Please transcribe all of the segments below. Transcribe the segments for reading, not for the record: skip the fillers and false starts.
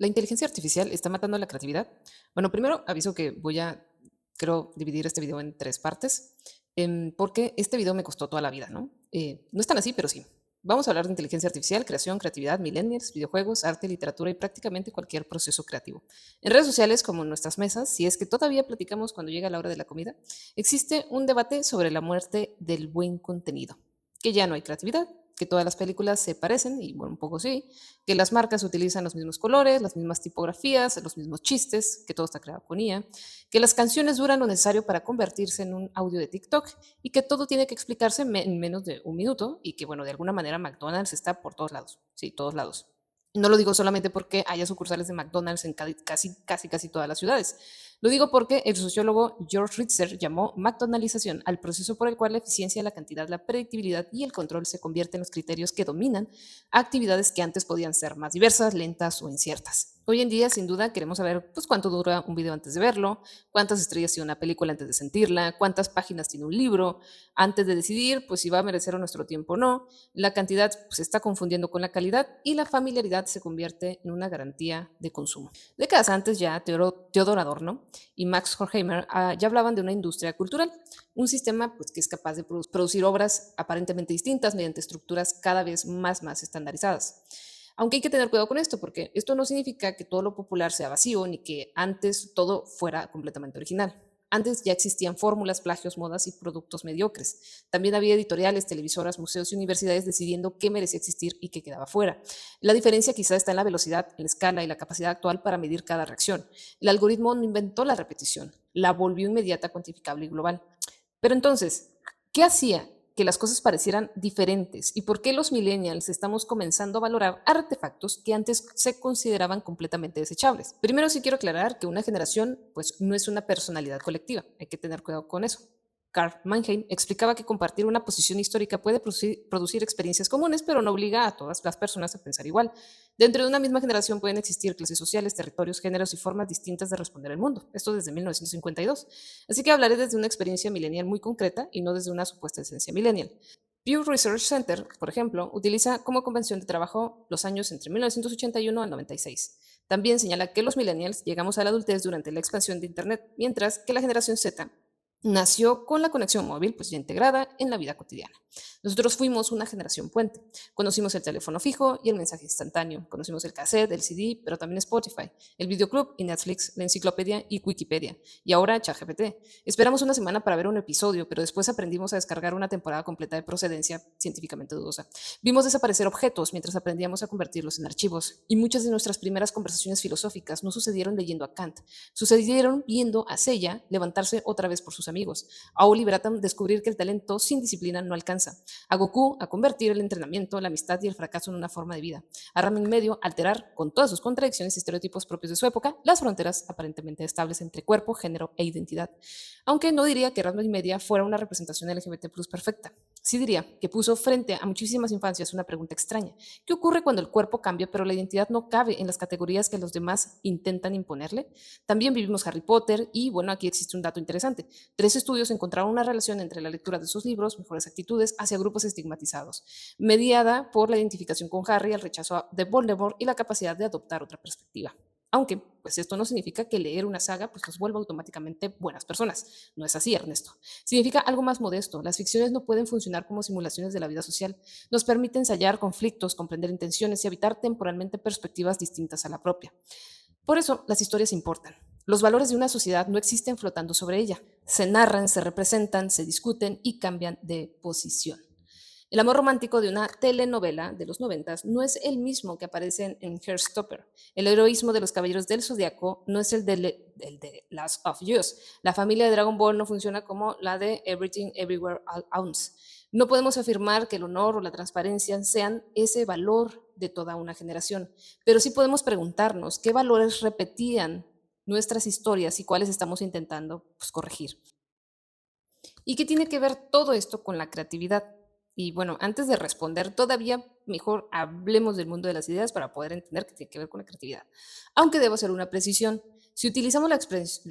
¿La inteligencia artificial está matando la creatividad? Bueno, primero aviso que creo dividir este video en tres partes, porque este video me costó toda la vida, ¿no? No es tan así, pero sí. Vamos a hablar de inteligencia artificial, creación, creatividad, millennials, videojuegos, arte, literatura y prácticamente cualquier proceso creativo. En redes sociales, como en nuestras mesas, si es que todavía platicamos cuando llega la hora de la comida, existe un debate sobre la muerte del buen contenido, que ya no hay creatividad, que todas las películas se parecen, y bueno, un poco sí, que las marcas utilizan los mismos colores, las mismas tipografías, los mismos chistes, que todo está creado con IA, que las canciones duran lo necesario para convertirse en un audio de TikTok y que todo tiene que explicarse en menos de un minuto y que, bueno, de alguna manera McDonald's está por todos lados, sí, todos lados. No lo digo solamente porque haya sucursales de McDonald's en casi todas las ciudades. Lo digo porque el sociólogo George Ritzer llamó McDonaldización al proceso por el cual la eficiencia, la cantidad, la predictibilidad y el control se convierten en los criterios que dominan actividades que antes podían ser más diversas, lentas o inciertas. Hoy en día, sin duda, queremos saber pues, cuánto dura un video antes de verlo, cuántas estrellas tiene una película antes de sentirla, cuántas páginas tiene un libro, antes de decidir pues, si va a merecer nuestro tiempo o no. La cantidad se está confundiendo con la calidad y la familiaridad se convierte en una garantía de consumo. Décadas antes ya Theodor Adorno y Max Horkheimer ya hablaban de una industria cultural, un sistema pues, que es capaz de producir obras aparentemente distintas mediante estructuras cada vez más estandarizadas. Aunque hay que tener cuidado con esto, porque esto no significa que todo lo popular sea vacío ni que antes todo fuera completamente original. Antes ya existían fórmulas, plagios, modas y productos mediocres. También había editoriales, televisoras, museos y universidades decidiendo qué merecía existir y qué quedaba fuera. La diferencia quizá está en la velocidad, en la escala y la capacidad actual para medir cada reacción. El algoritmo no inventó la repetición, la volvió inmediata, cuantificable y global. Pero entonces, ¿qué hacía que las cosas parecieran diferentes? ¿Y por qué los millennials estamos comenzando a valorar artefactos que antes se consideraban completamente desechables? Primero sí quiero aclarar que una generación pues no es una personalidad colectiva, hay que tener cuidado con eso. Karl Mannheim explicaba que compartir una posición histórica puede producir experiencias comunes, pero no obliga a todas las personas a pensar igual. Dentro de una misma generación pueden existir clases sociales, territorios, géneros y formas distintas de responder al mundo. Esto desde 1952. Así que hablaré desde una experiencia millennial muy concreta y no desde una supuesta esencia millennial. Pew Research Center, por ejemplo, utiliza como convención de trabajo los años entre 1981 al 96. También señala que los millennials llegamos a la adultez durante la expansión de Internet, mientras que la generación Z nació con la conexión móvil pues ya integrada en la vida cotidiana. Nosotros fuimos una generación puente. Conocimos el teléfono fijo y el mensaje instantáneo. Conocimos el cassette, el CD, pero también Spotify, el videoclub y Netflix, la enciclopedia y Wikipedia. Y ahora ChatGPT. Esperamos una semana para ver un episodio, pero después aprendimos a descargar una temporada completa de procedencia científicamente dudosa. Vimos desaparecer objetos mientras aprendíamos a convertirlos en archivos. Y muchas de nuestras primeras conversaciones filosóficas no sucedieron leyendo a Kant. Sucedieron viendo a Seiya levantarse otra vez por sus amigos, a Oliver Atom descubrir que el talento sin disciplina no alcanza, a Goku a convertir el entrenamiento, la amistad y el fracaso en una forma de vida, a Ramen Medio alterar, con todas sus contradicciones y estereotipos propios de su época, las fronteras aparentemente estables entre cuerpo, género e identidad. Aunque no diría que Ramen Media fuera una representación LGBT plus perfecta. Sí diría que puso frente a muchísimas infancias una pregunta extraña. ¿Qué ocurre cuando el cuerpo cambia pero la identidad no cabe en las categorías que los demás intentan imponerle? También vivimos Harry Potter y, bueno, aquí existe un dato interesante. 3 estudios encontraron una relación entre la lectura de sus libros, mejores actitudes hacia grupos estigmatizados, mediada por la identificación con Harry, el rechazo de Voldemort y la capacidad de adoptar otra perspectiva. Aunque, pues esto no significa que leer una saga pues, nos vuelva automáticamente buenas personas. No es así, Ernesto. Significa algo más modesto. Las ficciones no pueden funcionar como simulaciones de la vida social. Nos permite ensayar conflictos, comprender intenciones y habitar temporalmente perspectivas distintas a la propia. Por eso, las historias importan. Los valores de una sociedad no existen flotando sobre ella. Se narran, se representan, se discuten y cambian de posición. El amor romántico de una telenovela de los noventas no es el mismo que aparece en Heartstopper. El heroísmo de los Caballeros del Zodiaco no es el de Last of Us. La familia de Dragon Ball no funciona como la de Everything Everywhere All at Once. No podemos afirmar que el honor o la transparencia sean ese valor de toda una generación, pero sí podemos preguntarnos qué valores repetían nuestras historias y cuáles estamos intentando pues, corregir. ¿Y qué tiene que ver todo esto con la creatividad? Y bueno, antes de responder, todavía mejor hablemos del mundo de las ideas para poder entender qué tiene que ver con la creatividad. Aunque debo hacer una precisión, si utilizamos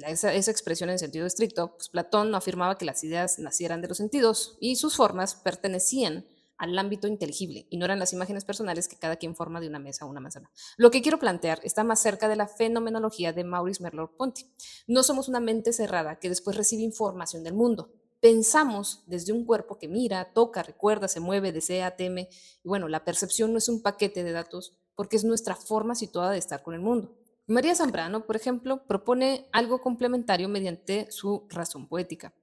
esa expresión en sentido estricto, pues Platón no afirmaba que las ideas nacieran de los sentidos y sus formas pertenecían al ámbito inteligible y no eran las imágenes personales que cada quien forma de una mesa o una manzana. Lo que quiero plantear está más cerca de la fenomenología de Maurice Merleau-Ponty. No somos una mente cerrada que después recibe información del mundo. Pensamos desde un cuerpo que mira, toca, recuerda, se mueve, desea, teme. Y bueno, la percepción no es un paquete de datos porque es nuestra forma situada de estar con el mundo. María Zambrano, por ejemplo, propone algo complementario mediante su razón poética.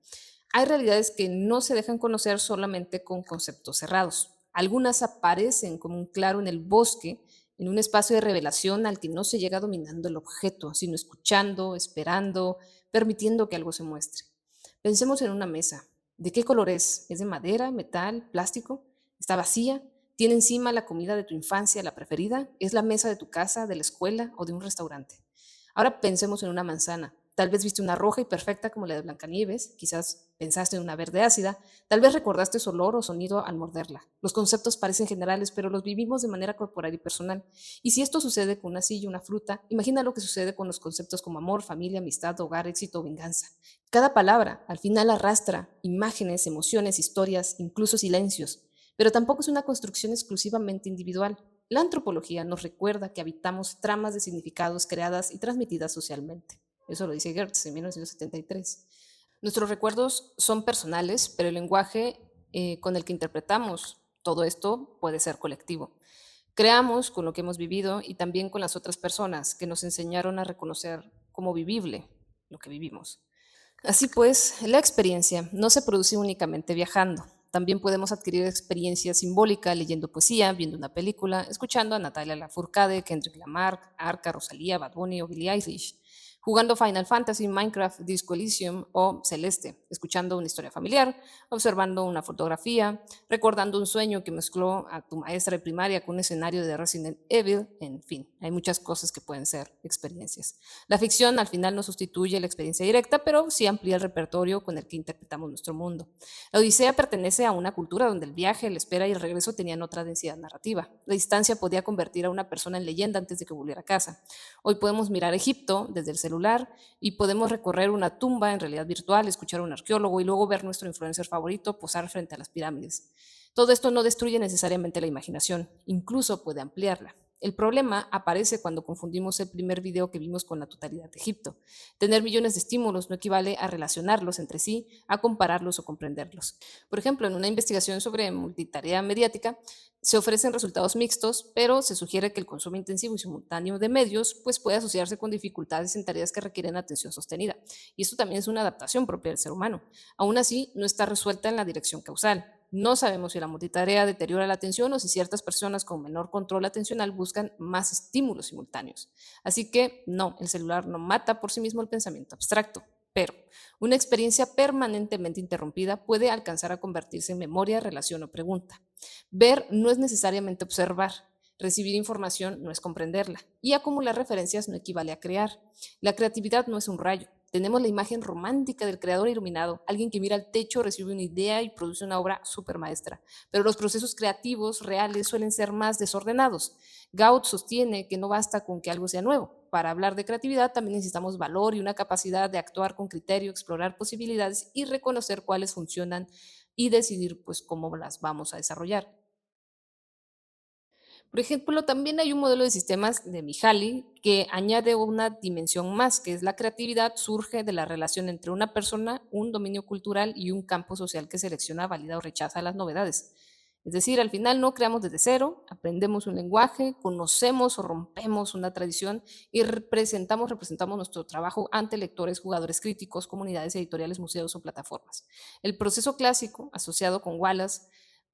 Hay realidades que no se dejan conocer solamente con conceptos cerrados. Algunas aparecen como un claro en el bosque, en un espacio de revelación al que no se llega dominando el objeto, sino escuchando, esperando, permitiendo que algo se muestre. Pensemos en una mesa. ¿De qué color es? ¿Es de madera, metal, plástico? ¿Está vacía? ¿Tiene encima la comida de tu infancia, la preferida? ¿Es la mesa de tu casa, de la escuela o de un restaurante? Ahora pensemos en una manzana. Tal vez viste una roja y perfecta como la de Blancanieves, quizás pensaste en una verde ácida, tal vez recordaste su olor o sonido al morderla. Los conceptos parecen generales, pero los vivimos de manera corporal y personal. Y si esto sucede con una silla, una fruta, imagina lo que sucede con los conceptos como amor, familia, amistad, hogar, éxito o venganza. Cada palabra al final arrastra imágenes, emociones, historias, incluso silencios, pero tampoco es una construcción exclusivamente individual. La antropología nos recuerda que habitamos tramas de significados creadas y transmitidas socialmente. Eso lo dice Gertz en 1973. Nuestros recuerdos son personales, pero el lenguaje con el que interpretamos todo esto puede ser colectivo. Creamos con lo que hemos vivido y también con las otras personas que nos enseñaron a reconocer como vivible lo que vivimos. Así pues, la experiencia no se produce únicamente viajando. También podemos adquirir experiencia simbólica leyendo poesía, viendo una película, escuchando a Natalia Lafourcade, Kendrick Lamar, Arca, Rosalía, Bad Bunny o Billie Eilish, jugando Final Fantasy, Minecraft, Disco Elysium o Celeste, escuchando una historia familiar, observando una fotografía, recordando un sueño que mezcló a tu maestra de primaria con un escenario de Resident Evil, en fin, hay muchas cosas que pueden ser experiencias. La ficción al final no sustituye la experiencia directa, pero sí amplía el repertorio con el que interpretamos nuestro mundo. La Odisea pertenece a una cultura donde el viaje, la espera y el regreso tenían otra densidad narrativa. La distancia podía convertir a una persona en leyenda antes de que volviera a casa. Hoy podemos mirar Egipto desde el celular y podemos recorrer una tumba en realidad virtual, escuchar a un arqueólogo y luego ver nuestro influencer favorito posar frente a las pirámides. Todo esto no destruye necesariamente la imaginación, incluso puede ampliarla. El problema aparece cuando confundimos el primer video que vimos con la totalidad de Egipto. Tener millones de estímulos no equivale a relacionarlos entre sí, a compararlos o comprenderlos. Por ejemplo, en una investigación sobre multitarea mediática, se ofrecen resultados mixtos, pero se sugiere que el consumo intensivo y simultáneo de medios puede asociarse con dificultades en tareas que requieren atención sostenida. Y esto también es una adaptación propia del ser humano. Aún así, no está resuelta en la dirección causal. No sabemos si la multitarea deteriora la atención o si ciertas personas con menor control atencional buscan más estímulos simultáneos. Así que no, el celular no mata por sí mismo el pensamiento abstracto, pero una experiencia permanentemente interrumpida puede alcanzar a convertirse en memoria, relación o pregunta. Ver no es necesariamente observar. Recibir información no es comprenderla y acumular referencias no equivale a crear. La creatividad no es un rayo. Tenemos la imagen romántica del creador iluminado, alguien que mira al techo, recibe una idea y produce una obra supermaestra. Pero los procesos creativos reales suelen ser más desordenados. Gaut sostiene que no basta con que algo sea nuevo. Para hablar de creatividad también necesitamos valor y una capacidad de actuar con criterio, explorar posibilidades y reconocer cuáles funcionan y decidir pues cómo las vamos a desarrollar. Por ejemplo, también hay un modelo de sistemas de Mihaly que añade una dimensión más, que es la creatividad surge de la relación entre una persona, un dominio cultural y un campo social que selecciona, valida o rechaza las novedades. Es decir, al final no creamos desde cero, aprendemos un lenguaje, conocemos o rompemos una tradición y representamos nuestro trabajo ante lectores, jugadores críticos, comunidades editoriales, museos o plataformas. El proceso clásico, asociado con Wallace,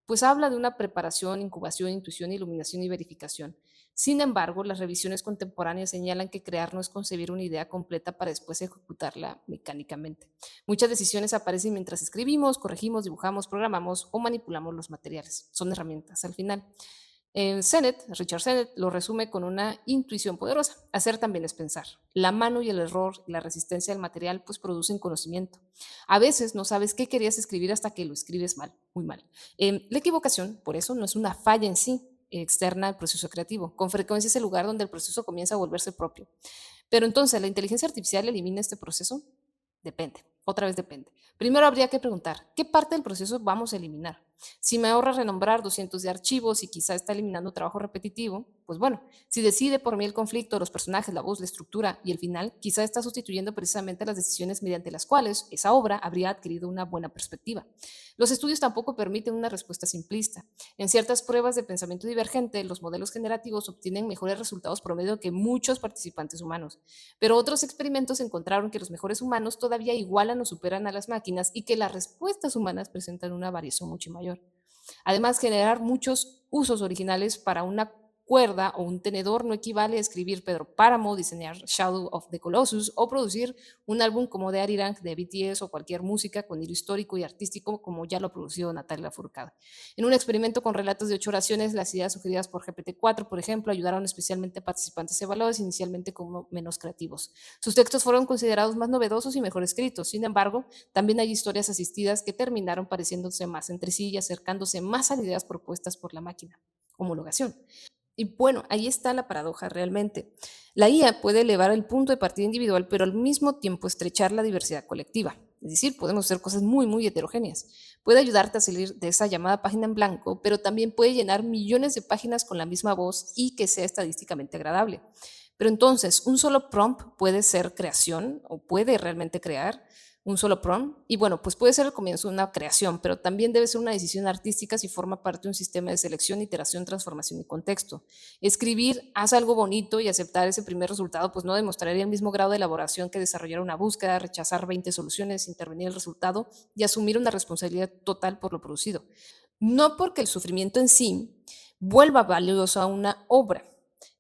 pues habla de una preparación, incubación, intuición, iluminación y verificación. Sin embargo, las revisiones contemporáneas señalan que crear no es concebir una idea completa para después ejecutarla mecánicamente. Muchas decisiones aparecen mientras escribimos, corregimos, dibujamos, programamos o manipulamos los materiales. Son herramientas al final. Richard Sennett lo resume con una intuición poderosa. Hacer también es pensar. La mano y el error y la resistencia del material pues producen conocimiento. A veces no sabes qué querías escribir hasta que lo escribes mal, muy mal. La equivocación, por eso, no es una falla en sí, externa al proceso creativo. Con frecuencia es el lugar donde el proceso comienza a volverse propio. Pero entonces, ¿la inteligencia artificial elimina este proceso? Depende. otra vez depende. Primero habría que preguntar, ¿qué parte del proceso vamos a eliminar? Si me ahorra renombrar 200 de archivos y quizá está eliminando trabajo repetitivo, pues bueno, si decide por mí el conflicto, los personajes, la voz, la estructura y el final, quizá está sustituyendo precisamente las decisiones mediante las cuales esa obra habría adquirido una buena perspectiva. Los estudios tampoco permiten una respuesta simplista. En ciertas pruebas de pensamiento divergente, los modelos generativos obtienen mejores resultados promedio que muchos participantes humanos, pero otros experimentos encontraron que los mejores humanos todavía igualan o superan a las máquinas y que las respuestas humanas presentan una variación mucho mayor. Además, generar muchos usos originales para una cuerda o un tenedor no equivale a escribir Pedro Páramo, diseñar Shadow of the Colossus o producir un álbum como de Arirang de BTS o cualquier música con hilo histórico y artístico como ya lo ha producido Natalia Lafourcade. En un experimento con relatos de 8 oraciones, las ideas sugeridas por GPT-4, por ejemplo, ayudaron especialmente a participantes evaluados inicialmente como menos creativos. Sus textos fueron considerados más novedosos y mejor escritos. Sin embargo, también hay historias asistidas que terminaron pareciéndose más entre sí y acercándose más a las ideas propuestas por la máquina. Homologación. Y bueno, ahí está la paradoja realmente. La IA puede elevar el punto de partida individual, pero al mismo tiempo estrechar la diversidad colectiva. Es decir, podemos hacer cosas muy, muy heterogéneas. Puede ayudarte a salir de esa llamada página en blanco, pero también puede llenar millones de páginas con la misma voz y que sea estadísticamente agradable. Pero entonces, un solo prompt puede ser creación o puede realmente crear un solo prompt. Y bueno, pues puede ser el comienzo de una creación, pero también debe ser una decisión artística si forma parte de un sistema de selección, iteración, transformación y contexto. Escribir, haz algo bonito y aceptar ese primer resultado, pues no demostraría el mismo grado de elaboración que desarrollar una búsqueda, rechazar 20 soluciones, intervenir el resultado y asumir una responsabilidad total por lo producido. No porque el sufrimiento en sí vuelva valioso a una obra.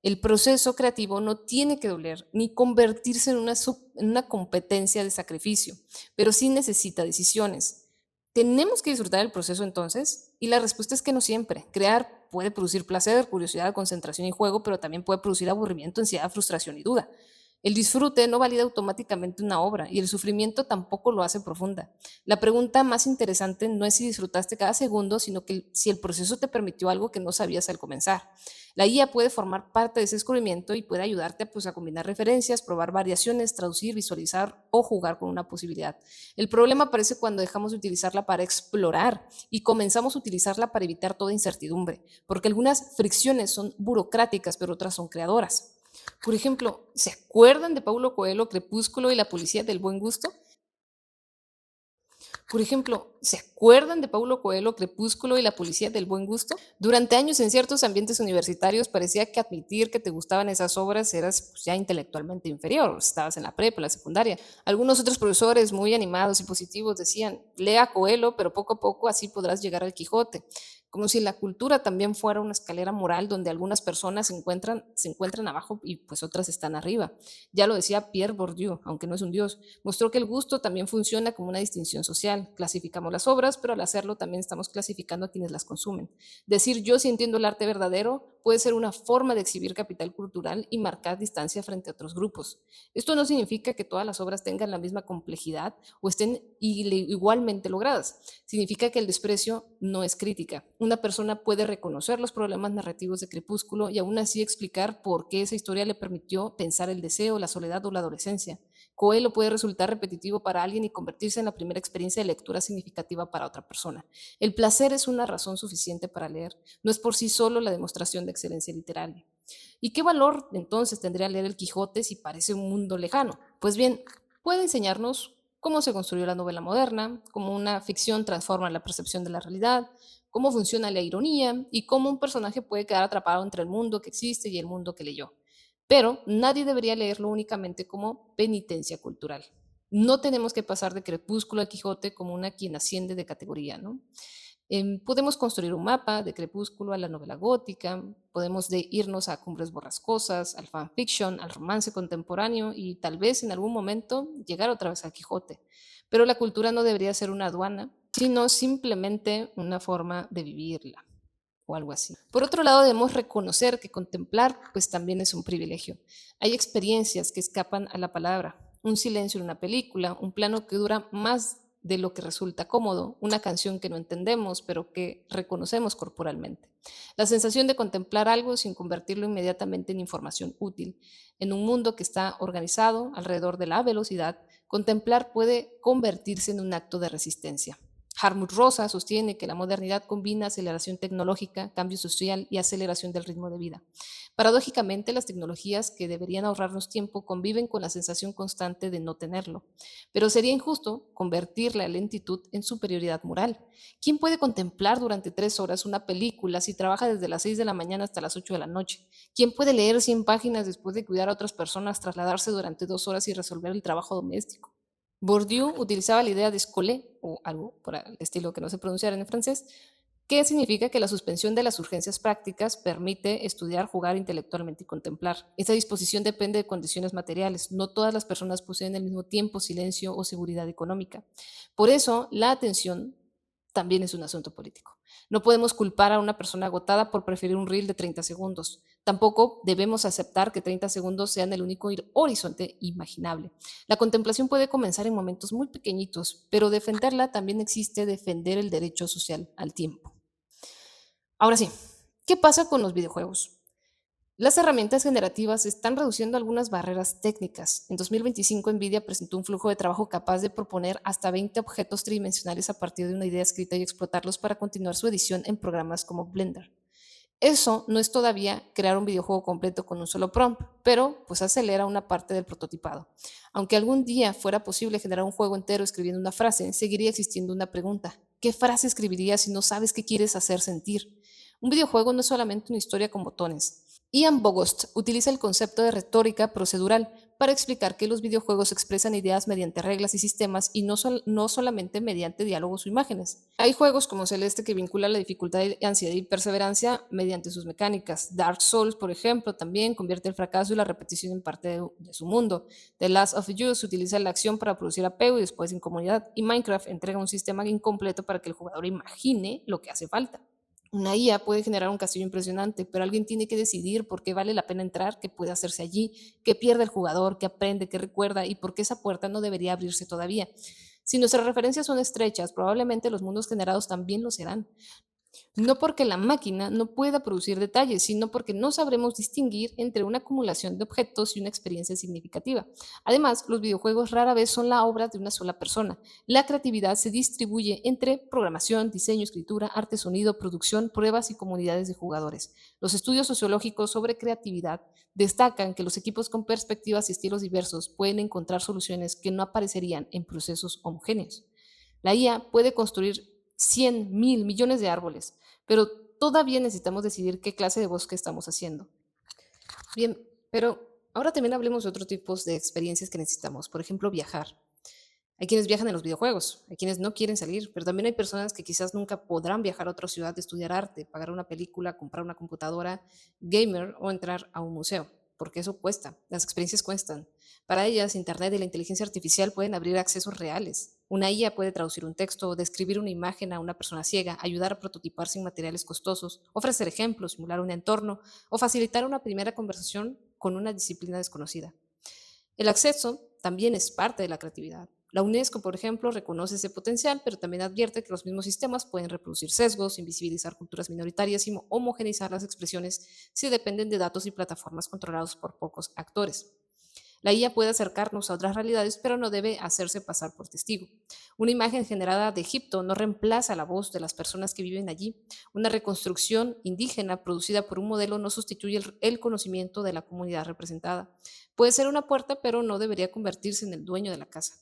El proceso creativo no tiene que doler ni convertirse en una competencia de sacrificio, pero sí necesita decisiones. ¿Tenemos que disfrutar el proceso entonces? Y la respuesta es que no siempre. Crear puede producir placer, curiosidad, concentración y juego, pero también puede producir aburrimiento, ansiedad, frustración y duda. El disfrute no valida automáticamente una obra y el sufrimiento tampoco lo hace profunda. La pregunta más interesante no es si disfrutaste cada segundo, sino que si el proceso te permitió algo que no sabías al comenzar. La guía puede formar parte de ese descubrimiento y puede ayudarte pues, a combinar referencias, probar variaciones, traducir, visualizar o jugar con una posibilidad. El problema aparece cuando dejamos de utilizarla para explorar y comenzamos a utilizarla para evitar toda incertidumbre, porque algunas fricciones son burocráticas, pero otras son creadoras. Por ejemplo, ¿se acuerdan de Paulo Coelho, Crepúsculo y la policía del buen gusto? Por ejemplo, ¿se acuerdan de Paulo Coelho, Crepúsculo y la policía del buen gusto? Durante años en ciertos ambientes universitarios parecía que admitir que te gustaban esas obras eras pues, ya intelectualmente inferior, estabas en la prepa, la secundaria. Algunos otros profesores muy animados y positivos decían, lea Coelho, pero poco a poco así podrás llegar al Quijote. Como si la cultura también fuera una escalera moral donde algunas personas se encuentran abajo y pues otras están arriba. Ya lo decía Pierre Bourdieu, aunque no es un dios, mostró que el gusto también funciona como una distinción social. Clasificamos las obras, pero al hacerlo también estamos clasificando a quienes las consumen. Decir yo sí entiendo el arte verdadero puede ser una forma de exhibir capital cultural y marcar distancia frente a otros grupos. Esto no significa que todas las obras tengan la misma complejidad o estén igualmente logradas. Significa que el desprecio no es crítica. Una persona puede reconocer los problemas narrativos de Crepúsculo y aún así explicar por qué esa historia le permitió pensar el deseo, la soledad o la adolescencia. Coelho puede resultar repetitivo para alguien y convertirse en la primera experiencia de lectura significativa para otra persona. El placer es una razón suficiente para leer, no es por sí solo la demostración de excelencia literaria. ¿Y qué valor entonces tendría leer el Quijote si parece un mundo lejano? Pues bien, puede enseñarnos cómo se construyó la novela moderna, cómo una ficción transforma la percepción de la realidad, cómo funciona la ironía y cómo un personaje puede quedar atrapado entre el mundo que existe y el mundo que leyó. Pero nadie debería leerlo únicamente como penitencia cultural. No tenemos que pasar de Crepúsculo a Quijote como una quien asciende de categoría, ¿no? Podemos construir un mapa de Crepúsculo a la novela gótica, podemos irnos a Cumbres Borrascosas, al fanfiction, al romance contemporáneo y tal vez en algún momento llegar otra vez al Quijote. Pero la cultura no debería ser una aduana, sino simplemente una forma de vivirla o algo así. Por otro lado, debemos reconocer que contemplar pues también es un privilegio. Hay experiencias que escapan a la palabra, un silencio en una película, un plano que dura más de lo que resulta cómodo, una canción que no entendemos, pero que reconocemos corporalmente. La sensación de contemplar algo sin convertirlo inmediatamente en información útil. En un mundo que está organizado alrededor de la velocidad, contemplar puede convertirse en un acto de resistencia. Harmut Rosa sostiene que la modernidad combina aceleración tecnológica, cambio social y aceleración del ritmo de vida. Paradójicamente, las tecnologías que deberían ahorrarnos tiempo conviven con la sensación constante de no tenerlo. Pero sería injusto convertir la lentitud en superioridad moral. ¿Quién puede contemplar durante 3 horas una película si trabaja desde las 6 de la mañana hasta las 8 de la noche? ¿Quién puede leer 100 páginas después de cuidar a otras personas, trasladarse durante 2 horas y resolver el trabajo doméstico? Bourdieu utilizaba la idea de escolé, o algo por el estilo que no sé pronunciar en francés, que significa que la suspensión de las urgencias prácticas permite estudiar, jugar intelectualmente y contemplar. Esta disposición depende de condiciones materiales. No todas las personas poseen el mismo tiempo, silencio o seguridad económica. Por eso, la atención también es un asunto político. No podemos culpar a una persona agotada por preferir un reel de 30 segundos. Tampoco debemos aceptar que 30 segundos sean el único horizonte imaginable. La contemplación puede comenzar en momentos muy pequeñitos, pero defenderla también existe defender el derecho social al tiempo. Ahora sí, ¿qué pasa con los videojuegos? Las herramientas generativas están reduciendo algunas barreras técnicas. En 2025, NVIDIA presentó un flujo de trabajo capaz de proponer hasta 20 objetos tridimensionales a partir de una idea escrita y explotarlos para continuar su edición en programas como Blender. Eso no es todavía crear un videojuego completo con un solo prompt, pero pues acelera una parte del prototipado. Aunque algún día fuera posible generar un juego entero escribiendo una frase, seguiría existiendo una pregunta. ¿Qué frase escribirías si no sabes qué quieres hacer sentir? Un videojuego no es solamente una historia con botones. Ian Bogost utiliza el concepto de retórica procedural para explicar que los videojuegos expresan ideas mediante reglas y sistemas y no solamente mediante diálogos o imágenes. Hay juegos como Celeste que vinculan la dificultad, ansiedad y perseverancia mediante sus mecánicas. Dark Souls, por ejemplo, también convierte el fracaso y la repetición en parte de su mundo. The Last of Us utiliza la acción para producir apego y después incomodidad. Y Minecraft entrega un sistema incompleto para que el jugador imagine lo que hace falta. Una IA puede generar un castillo impresionante, pero alguien tiene que decidir por qué vale la pena entrar, qué puede hacerse allí, qué pierde el jugador, qué aprende, qué recuerda y por qué esa puerta no debería abrirse todavía. Si nuestras referencias son estrechas, probablemente los mundos generados también lo serán. No porque la máquina no pueda producir detalles, sino porque no sabremos distinguir entre una acumulación de objetos y una experiencia significativa. Además, los videojuegos rara vez son la obra de una sola persona. La creatividad se distribuye entre programación, diseño, escritura, arte, sonido, producción, pruebas y comunidades de jugadores. Los estudios sociológicos sobre creatividad destacan que los equipos con perspectivas y estilos diversos pueden encontrar soluciones que no aparecerían en procesos homogéneos. La IA puede construir 100, 1000, millones de árboles, pero todavía necesitamos decidir qué clase de bosque estamos haciendo. Bien, pero ahora también hablemos de otros tipos de experiencias que necesitamos. Por ejemplo, viajar. Hay quienes viajan en los videojuegos, hay quienes no quieren salir, pero también hay personas que quizás nunca podrán viajar a otra ciudad, estudiar arte, pagar una película, comprar una computadora gamer o entrar a un museo, porque eso cuesta, las experiencias cuestan. Para ellas, Internet y la inteligencia artificial pueden abrir accesos reales. Una IA puede traducir un texto, describir una imagen a una persona ciega, ayudar a prototipar sin materiales costosos, ofrecer ejemplos, simular un entorno o facilitar una primera conversación con una disciplina desconocida. El acceso también es parte de la creatividad. La UNESCO, por ejemplo, reconoce ese potencial, pero también advierte que los mismos sistemas pueden reproducir sesgos, invisibilizar culturas minoritarias y homogeneizar las expresiones si dependen de datos y plataformas controlados por pocos actores. La IA puede acercarnos a otras realidades, pero no debe hacerse pasar por testigo. Una imagen generada de Egipto no reemplaza la voz de las personas que viven allí. Una reconstrucción indígena producida por un modelo no sustituye el conocimiento de la comunidad representada. Puede ser una puerta, pero no debería convertirse en el dueño de la casa.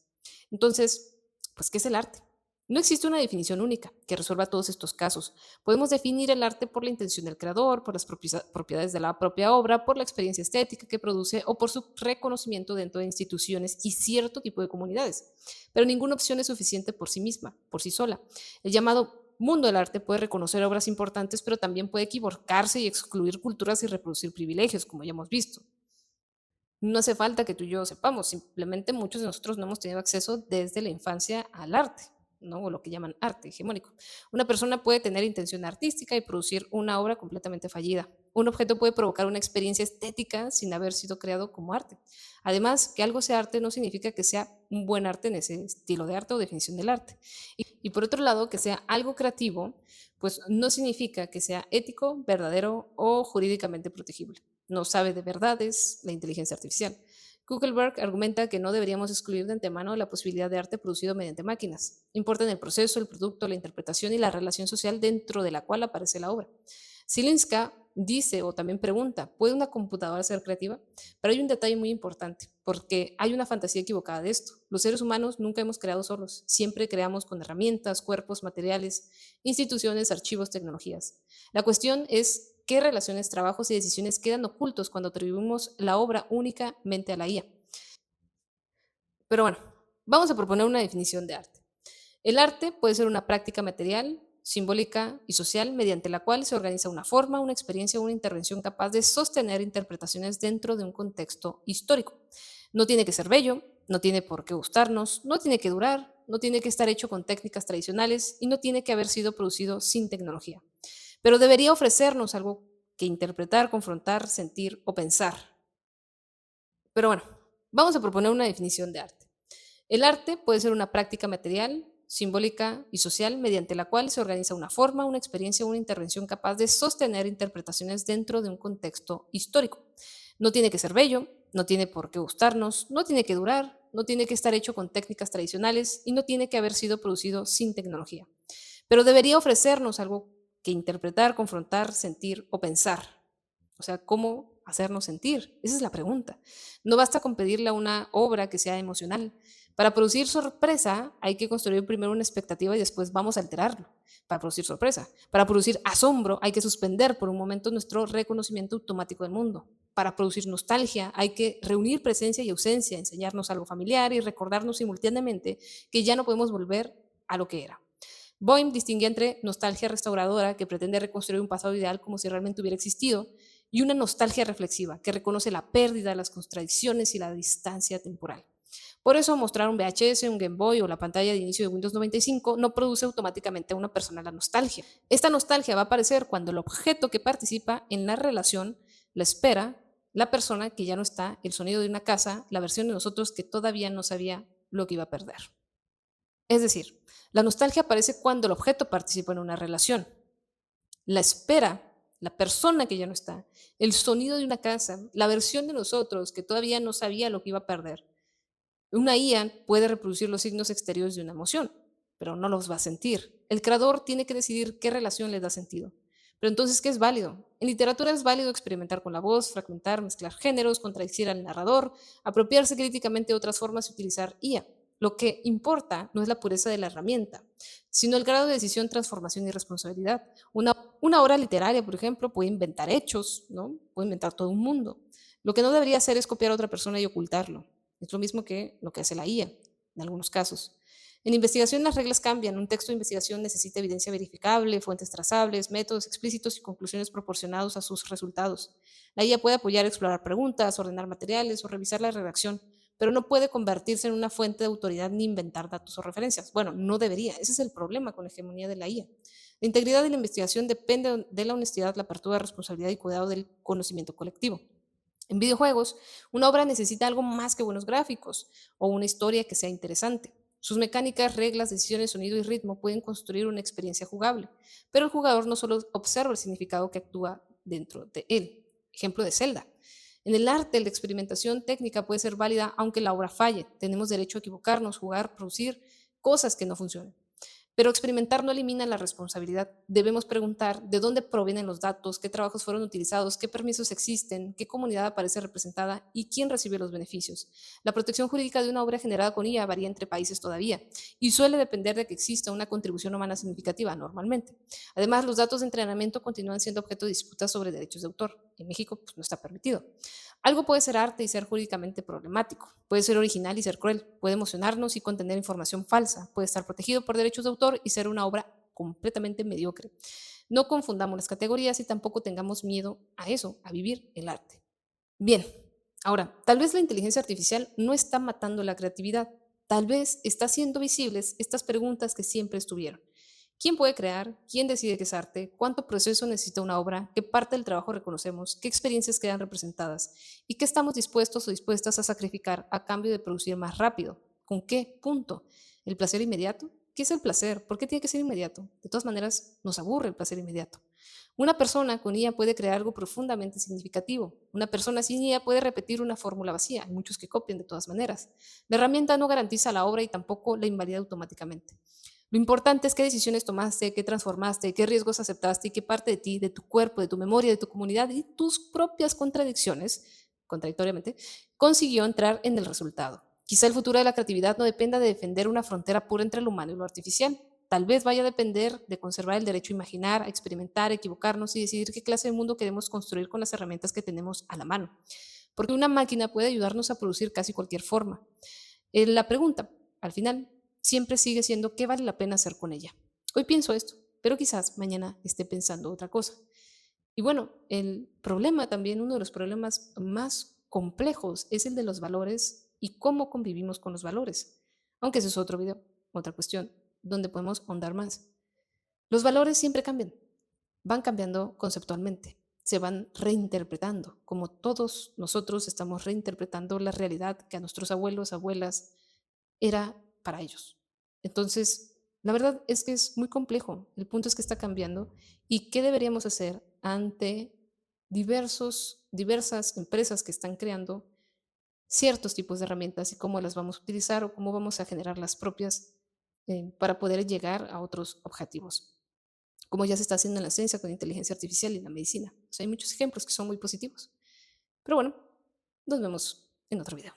Entonces, pues, ¿qué es el arte? No existe una definición única que resuelva todos estos casos. Podemos definir el arte por la intención del creador, por las propiedades de la propia obra, por la experiencia estética que produce o por su reconocimiento dentro de instituciones y cierto tipo de comunidades. Pero ninguna opción es suficiente por sí misma, por sí sola. El llamado mundo del arte puede reconocer obras importantes, pero también puede equivocarse y excluir culturas y reproducir privilegios, como ya hemos visto. No hace falta que tú y yo sepamos, simplemente muchos de nosotros no hemos tenido acceso desde la infancia al arte, ¿no? O lo que llaman arte hegemónico. Una persona puede tener intención artística y producir una obra completamente fallida. Un objeto puede provocar una experiencia estética sin haber sido creado como arte. Además, que algo sea arte no significa que sea un buen arte en ese estilo de arte o definición del arte. Y por otro lado, que sea algo creativo, pues no significa que sea ético, verdadero o jurídicamente protegible. No sabe de verdades la inteligencia artificial. Kuckelberg argumenta que no deberíamos excluir de antemano la posibilidad de arte producido mediante máquinas. Importan el proceso, el producto, la interpretación y la relación social dentro de la cual aparece la obra. Silinska dice o también pregunta, ¿puede una computadora ser creativa? Pero hay un detalle muy importante, porque hay una fantasía equivocada de esto. Los seres humanos nunca hemos creado solos, siempre creamos con herramientas, cuerpos, materiales, instituciones, archivos, tecnologías. La cuestión es qué relaciones, trabajos y decisiones quedan ocultos cuando atribuimos la obra únicamente a la IA. Pero bueno, vamos a proponer una definición de arte. El arte puede ser una práctica material, simbólica y social mediante la cual se organiza una forma, una experiencia o una intervención capaz de sostener interpretaciones dentro de un contexto histórico. No tiene que ser bello, no tiene por qué gustarnos, no tiene que durar, no tiene que estar hecho con técnicas tradicionales y no tiene que haber sido producido sin tecnología. Pero debería ofrecernos algo que interpretar, confrontar, sentir o pensar. Pero bueno, vamos a proponer una definición de arte. El arte puede ser una práctica material, simbólica y social mediante la cual se organiza una forma, una experiencia o una intervención capaz de sostener interpretaciones dentro de un contexto histórico. No tiene que ser bello, no tiene por qué gustarnos, no tiene que durar, no tiene que estar hecho con técnicas tradicionales y no tiene que haber sido producido sin tecnología. Pero debería ofrecernos algo que interpretar, confrontar, sentir o pensar. O sea, ¿cómo hacernos sentir? Esa es la pregunta. No basta con pedirle a una obra que sea emocional. Para producir sorpresa hay que construir primero una expectativa y después vamos a alterarlo para producir sorpresa. Para producir asombro hay que suspender por un momento nuestro reconocimiento automático del mundo. Para producir nostalgia hay que reunir presencia y ausencia, enseñarnos algo familiar y recordarnos simultáneamente que ya no podemos volver a lo que era. Boehm distinguía entre nostalgia restauradora, que pretende reconstruir un pasado ideal como si realmente hubiera existido, y una nostalgia reflexiva, que reconoce la pérdida, las contradicciones y la distancia temporal. Por eso, mostrar un VHS, un Game Boy o la pantalla de inicio de Windows 95 no produce automáticamente a una persona la nostalgia. Esta nostalgia va a aparecer cuando el objeto que participa en la relación la espera, la persona que ya no está, el sonido de una casa, la versión de nosotros que todavía no sabía lo que iba a perder. Es decir, la nostalgia aparece cuando el objeto participa en una relación. La espera, la persona que ya no está, el sonido de una casa, la versión de nosotros que todavía no sabía lo que iba a perder. Una IA puede reproducir los signos exteriores de una emoción, pero no los va a sentir. El creador tiene que decidir qué relación le da sentido. Pero entonces, ¿qué es válido? En literatura es válido experimentar con la voz, fragmentar, mezclar géneros, contradecir al narrador, apropiarse críticamente de otras formas y utilizar IA. Lo que importa no es la pureza de la herramienta, sino el grado de decisión, transformación y responsabilidad. Una obra literaria, por ejemplo, puede inventar hechos, ¿no? Puede inventar todo un mundo. Lo que no debería hacer es copiar a otra persona y ocultarlo. Es lo mismo que lo que hace la IA, en algunos casos. En investigación las reglas cambian. Un texto de investigación necesita evidencia verificable, fuentes trazables, métodos explícitos y conclusiones proporcionados a sus resultados. La IA puede apoyar a explorar preguntas, ordenar materiales o revisar la redacción, pero no puede convertirse en una fuente de autoridad ni inventar datos o referencias. Bueno, no debería. Ese es el problema con la hegemonía de la IA. La integridad de la investigación depende de la honestidad, la apertura, responsabilidad y cuidado del conocimiento colectivo. En videojuegos, una obra necesita algo más que buenos gráficos o una historia que sea interesante. Sus mecánicas, reglas, decisiones, sonido y ritmo pueden construir una experiencia jugable, pero el jugador no solo observa el significado que actúa dentro de él. Ejemplo de Zelda. En el arte, la experimentación técnica puede ser válida aunque la obra falle. Tenemos derecho a equivocarnos, jugar, producir cosas que no funcionen. Pero experimentar no elimina la responsabilidad. Debemos preguntar de dónde provienen los datos, qué trabajos fueron utilizados, qué permisos existen, qué comunidad aparece representada y quién recibe los beneficios. La protección jurídica de una obra generada con IA varía entre países todavía y suele depender de que exista una contribución humana significativa normalmente. Además, los datos de entrenamiento continúan siendo objeto de disputas sobre derechos de autor. En México pues, no está permitido. Algo puede ser arte y ser jurídicamente problemático, puede ser original y ser cruel, puede emocionarnos y contener información falsa, puede estar protegido por derechos de autor y ser una obra completamente mediocre. No confundamos las categorías y tampoco tengamos miedo a eso, a vivir el arte. Bien, ahora, tal vez la inteligencia artificial no está matando la creatividad, tal vez está haciendo visibles estas preguntas que siempre estuvieron. ¿Quién puede crear? ¿Quién decide qué es arte? ¿Cuánto proceso necesita una obra? ¿Qué parte del trabajo reconocemos? ¿Qué experiencias quedan representadas? ¿Y qué estamos dispuestos o dispuestas a sacrificar a cambio de producir más rápido? ¿Con qué? Punto. ¿El placer inmediato? ¿Qué es el placer? ¿Por qué tiene que ser inmediato? De todas maneras, nos aburre el placer inmediato. Una persona con IA puede crear algo profundamente significativo. Una persona sin IA puede repetir una fórmula vacía. Hay muchos que copian de todas maneras. La herramienta no garantiza la obra y tampoco la invalida automáticamente. Lo importante es qué decisiones tomaste, qué transformaste, qué riesgos aceptaste y qué parte de ti, de tu cuerpo, de tu memoria, de tu comunidad y tus propias contradicciones, contradictoriamente, consiguió entrar en el resultado. Quizá el futuro de la creatividad no dependa de defender una frontera pura entre lo humano y lo artificial. Tal vez vaya a depender de conservar el derecho a imaginar, a experimentar, a equivocarnos y decidir qué clase de mundo queremos construir con las herramientas que tenemos a la mano. Porque una máquina puede ayudarnos a producir casi cualquier forma. La pregunta, al final, siempre sigue siendo qué vale la pena hacer con ella. Hoy pienso esto, pero quizás mañana esté pensando otra cosa. Y bueno, el problema también, uno de los problemas más complejos es el de los valores y cómo convivimos con los valores. Aunque ese es otro video, otra cuestión, donde podemos ahondar más. Los valores siempre cambian, van cambiando conceptualmente, se van reinterpretando, como todos nosotros estamos reinterpretando la realidad que a nuestros abuelos, abuelas, era para ellos. Entonces, la verdad es que es muy complejo. El punto es que está cambiando. ¿Y qué deberíamos hacer ante diversas empresas que están creando ciertos tipos de herramientas y cómo las vamos a utilizar o cómo vamos a generar las propias para poder llegar a otros objetivos? Como ya se está haciendo en la ciencia con inteligencia artificial y en la medicina. O sea, hay muchos ejemplos que son muy positivos. Pero bueno, nos vemos en otro video.